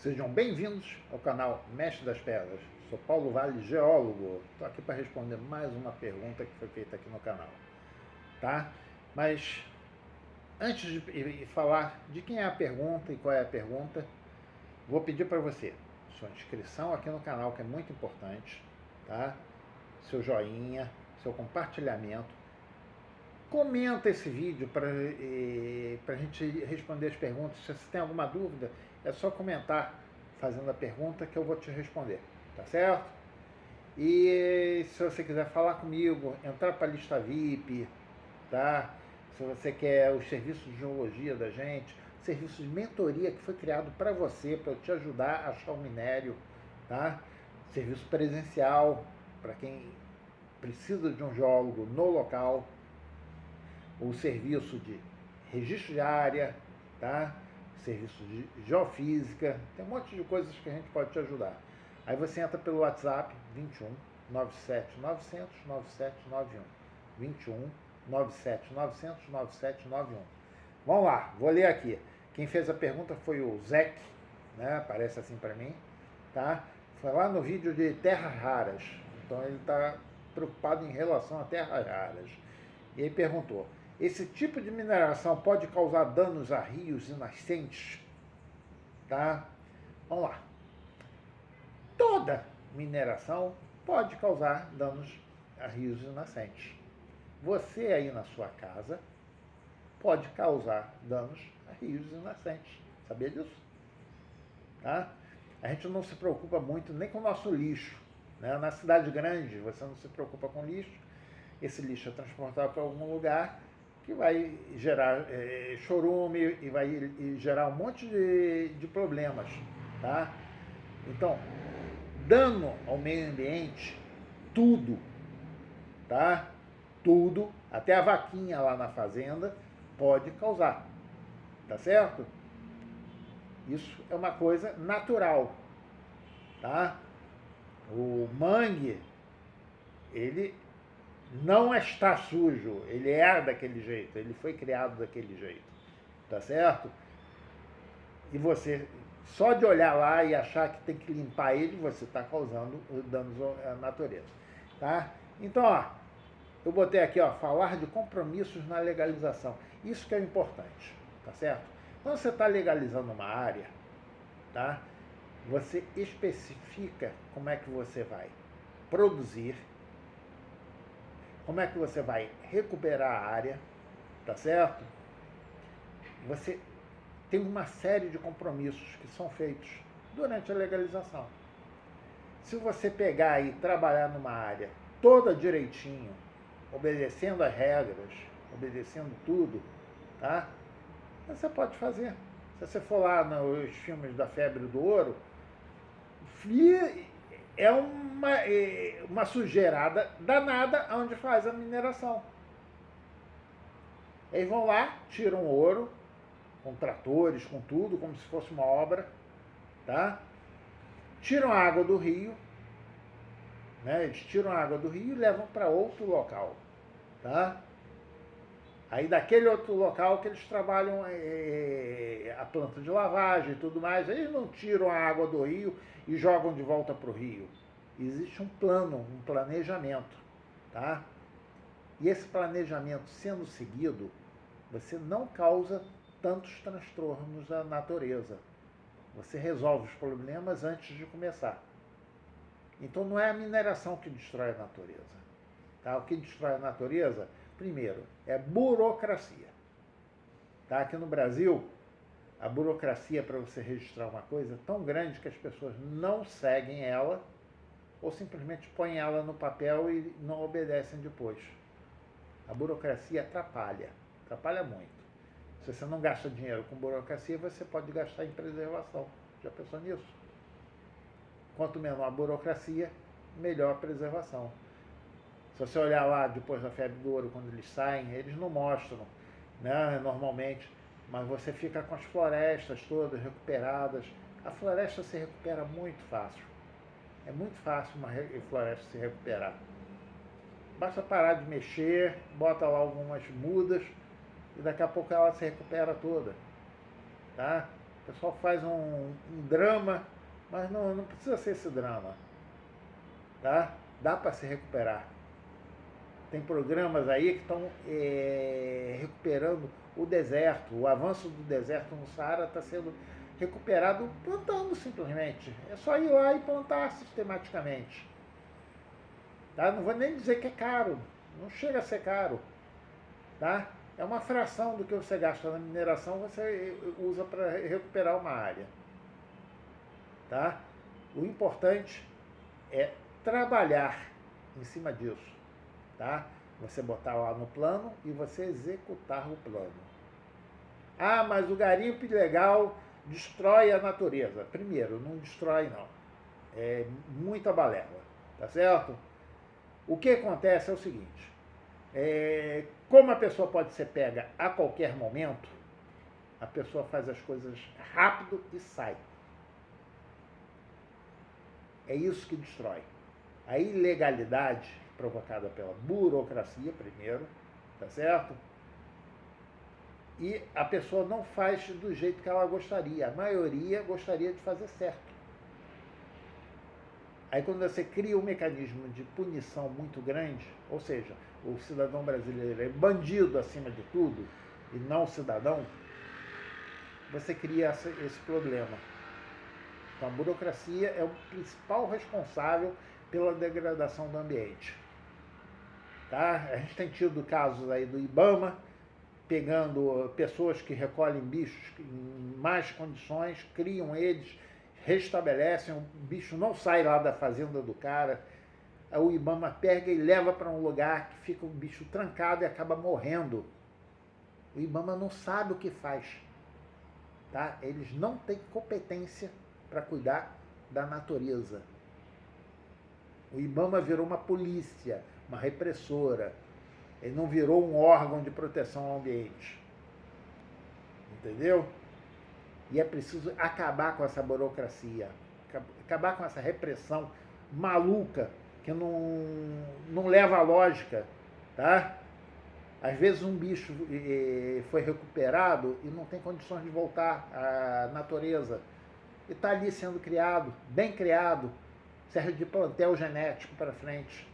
Sejam bem-vindos ao canal Mestre das Pedras. Sou Paulo Vale, geólogo. Estou aqui para responder mais uma pergunta que foi feita aqui no canal, tá? Mas antes de falar de quem é a pergunta e qual é a pergunta, vou pedir para você sua inscrição aqui no canal, que é muito importante, tá? Seu joinha, seu compartilhamento. Comenta esse vídeo para a gente responder as perguntas. Se você tem alguma dúvida, é só comentar fazendo a pergunta que eu vou te responder, tá certo? E se você quiser falar comigo, entrar para a lista VIP, tá? Se você quer os serviços de geologia da gente, serviço de mentoria que foi criado para você, para eu te ajudar a achar o minério, tá? Serviço presencial para quem precisa de um geólogo no local, o serviço de registro de área, tá? Serviço de geofísica, tem um monte de coisas que a gente pode te ajudar. Aí você entra pelo WhatsApp 21 97 900 9791. 21 97 900 9791. Vamos lá, vou ler aqui. Quem fez a pergunta foi o Zec, né? Aparece assim para mim, tá? Foi lá no vídeo de terras raras. Então ele está preocupado em relação a terras raras. E ele perguntou: esse tipo de mineração pode causar danos a rios e nascentes? Tá? Vamos lá. Toda mineração pode causar danos a rios e nascentes. Você aí na sua casa pode causar danos a rios e nascentes. Sabia disso? Tá? A gente não se preocupa muito nem com o nosso lixo, né? Na cidade grande você não se preocupa com lixo. Esse lixo é transportado para algum lugar que vai gerar chorume e vai gerar um monte de problemas, tá? Então, dano ao meio ambiente, tudo, tá? Tudo, até a vaquinha lá na fazenda, pode causar, tá certo? Isso é uma coisa natural, tá? O mangue, ele não está sujo, ele é daquele jeito, ele foi criado daquele jeito, tá certo? E você, só de olhar lá e achar que tem que limpar ele, você está causando danos à natureza, tá? Então, ó, eu botei aqui, ó, falar de compromissos na legalização. Isso que é importante, tá certo? Quando você está legalizando uma área, tá? Você especifica como é que você vai produzir, como é que você vai recuperar a área, tá certo? Você tem uma série de compromissos que são feitos durante a legalização. Se você pegar e trabalhar numa área toda direitinho, obedecendo as regras, obedecendo tudo, tá? Você pode fazer. Se você for lá nos filmes da Febre do Ouro, é uma sujeirada danada onde faz a mineração. Eles vão lá, tiram ouro, com tratores, com tudo, como se fosse uma obra, tá? Tiram a água do rio, né? Eles tiram a água do rio e levam para outro local, tá? Aí daquele outro local que eles trabalham a planta de lavagem e tudo mais, eles não tiram a água do rio e jogam de volta para o rio. Existe um plano, um planejamento, tá? E esse planejamento sendo seguido, você não causa tantos transtornos à natureza. Você resolve os problemas antes de começar. Então não é a mineração que destrói a natureza, tá? O que destrói a natureza, primeiro, é burocracia. Tá? Aqui no Brasil, a burocracia para você registrar uma coisa é tão grande que as pessoas não seguem ela ou simplesmente põem ela no papel e não obedecem depois. A burocracia atrapalha muito. Se você não gasta dinheiro com burocracia, você pode gastar em preservação. Já pensou nisso? Quanto menor a burocracia, melhor a preservação. Se você olhar lá depois da Febre do Ouro, quando eles saem, eles não mostram, né, normalmente, mas você fica com as florestas todas recuperadas. A floresta se recupera muito fácil. É muito fácil uma floresta se recuperar. Basta parar de mexer, bota lá algumas mudas e daqui a pouco ela se recupera toda, tá? O pessoal faz um drama, mas não precisa ser esse drama. Tá? Dá para se recuperar. Tem programas aí que estão recuperando o deserto. O avanço do deserto no Saara está sendo recuperado plantando simplesmente. É só ir lá e plantar sistematicamente. Tá? Não vou nem dizer que é caro. Não chega a ser caro. Tá? É uma fração do que você gasta na mineração, você usa para recuperar uma área. Tá? O importante é trabalhar em cima disso. Tá? Você botar lá no plano e você executar o plano. Ah, mas o garimpo ilegal destrói a natureza. Primeiro, não destrói não. É muita balela. Tá certo? O que acontece é o seguinte. Como a pessoa pode ser pega a qualquer momento, a pessoa faz as coisas rápido e sai. É isso que destrói. A ilegalidade provocada pela burocracia, primeiro, tá certo? E a pessoa não faz do jeito que ela gostaria. A maioria gostaria de fazer certo. Aí quando você cria um mecanismo de punição muito grande, ou seja, o cidadão brasileiro é bandido acima de tudo, e não o cidadão, você cria esse problema. Então a burocracia é o principal responsável pela degradação do ambiente. Tá? A gente tem tido casos aí do IBAMA, pegando pessoas que recolhem bichos em más condições, criam eles, restabelecem, o bicho não sai lá da fazenda do cara, o IBAMA pega e leva para um lugar que fica o bicho trancado e acaba morrendo. O IBAMA não sabe o que faz. Tá? Eles não têm competência para cuidar da natureza. O IBAMA virou uma polícia, uma repressora. Ele não virou um órgão de proteção ao ambiente. Entendeu? E é preciso acabar com essa burocracia, acabar com essa repressão maluca, que não leva a lógica, tá? Às vezes um bicho foi recuperado e não tem condições de voltar à natureza. E está ali sendo criado, bem criado, serve de plantel genético para frente.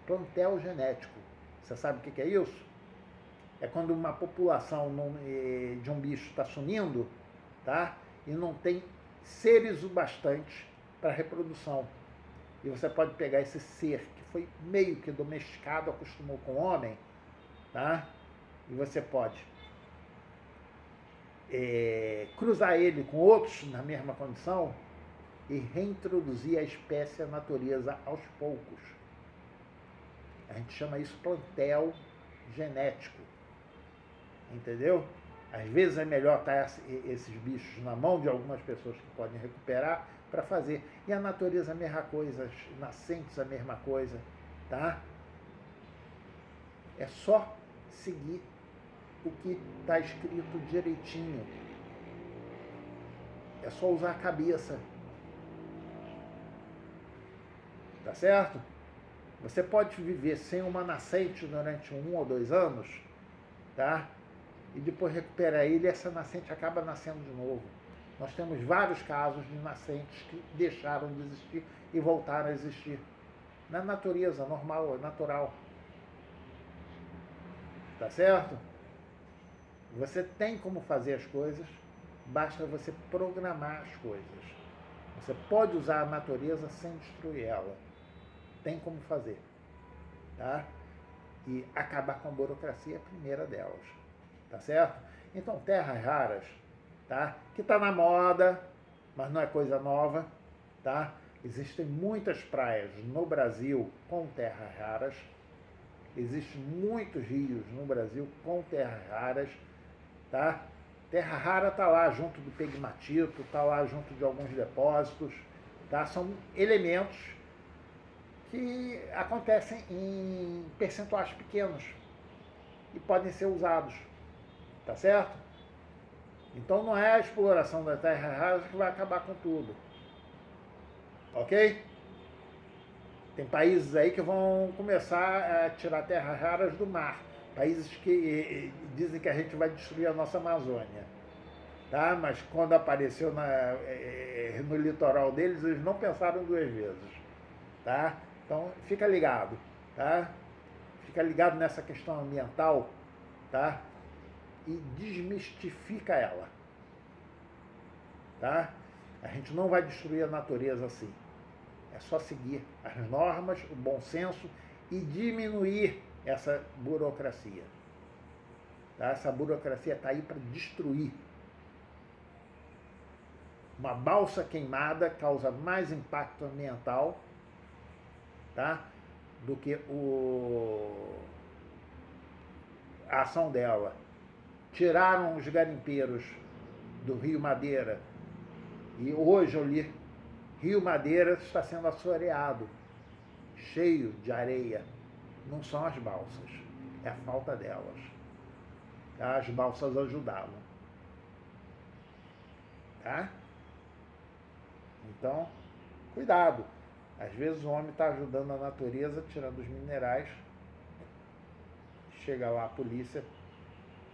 Plantel genético. Você sabe o que é isso? É quando uma população de um bicho está sumindo, tá? E não tem seres o bastante para reprodução. E você pode pegar esse ser que foi meio que domesticado, acostumou com o homem, tá? E você pode cruzar ele com outros na mesma condição e reintroduzir a espécie à natureza aos poucos. A gente chama isso plantel genético. Entendeu? Às vezes é melhor estar esses bichos na mão de algumas pessoas que podem recuperar para fazer. E a natureza a mesma coisa, as nascentes a mesma coisa, tá? É só seguir o que está escrito direitinho. É só usar a cabeça. Tá certo? Você pode viver sem uma nascente durante 1 ou 2 anos, tá? E depois recuperar ele e essa nascente acaba nascendo de novo. Nós temos vários casos de nascentes que deixaram de existir e voltaram a existir. Na natureza, normal, natural. Tá certo? Você tem como fazer as coisas, basta você programar as coisas. Você pode usar a natureza sem destruir ela. Tem como fazer. Tá? E acabar com a burocracia é a primeira delas. Tá certo? Então, terras raras, tá? Que está na moda, mas não é coisa nova, tá? Existem muitas praias no Brasil com terras raras. Existem muitos rios no Brasil com terras raras, tá? Terra rara está lá junto do pegmatito, está lá junto de alguns depósitos, tá? São elementos que acontecem em percentuais pequenos e podem ser usados, tá certo? Então não é a exploração da terra rara que vai acabar com tudo, ok? Tem países aí que vão começar a tirar terras raras do mar, países que dizem que a gente vai destruir a nossa Amazônia. tá? Mas quando apareceu no litoral deles, eles não pensaram duas vezes, tá? Então, fica ligado, tá? Fica ligado nessa questão ambiental, tá? E desmistifica ela, tá? A gente não vai destruir a natureza assim. É só seguir as normas, o bom senso e diminuir essa burocracia. Tá? Essa burocracia está aí para destruir. Uma balsa queimada causa mais impacto ambiental, tá? Do que a ação dela. Tiraram os garimpeiros do Rio Madeira e hoje eu li, Rio Madeira está sendo assoreado, cheio de areia. Não são as balsas, é a falta delas. As balsas ajudavam. Tá? Então, cuidado. Às vezes o homem está ajudando a natureza, tirando os minerais, chega lá a polícia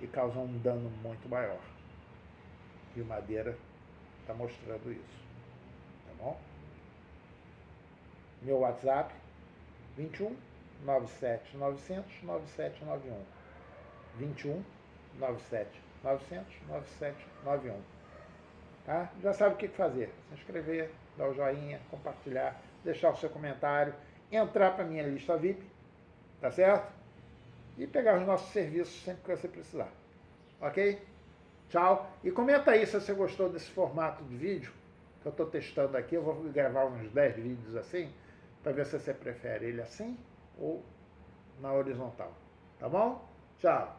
e causa um dano muito maior. E o Madeira está mostrando isso. Tá bom? Meu WhatsApp, 21 97 900 9791. 21 97 900 9791. Tá? Já sabe o que fazer. Se inscrever, dar o joinha, compartilhar, deixar o seu comentário, entrar para a minha lista VIP, tá certo? E pegar os nossos serviços sempre que você precisar. Ok? Tchau. E comenta aí se você gostou desse formato de vídeo que eu estou testando aqui. Eu vou gravar uns 10 vídeos assim, para ver se você prefere ele assim ou na horizontal. Tá bom? Tchau.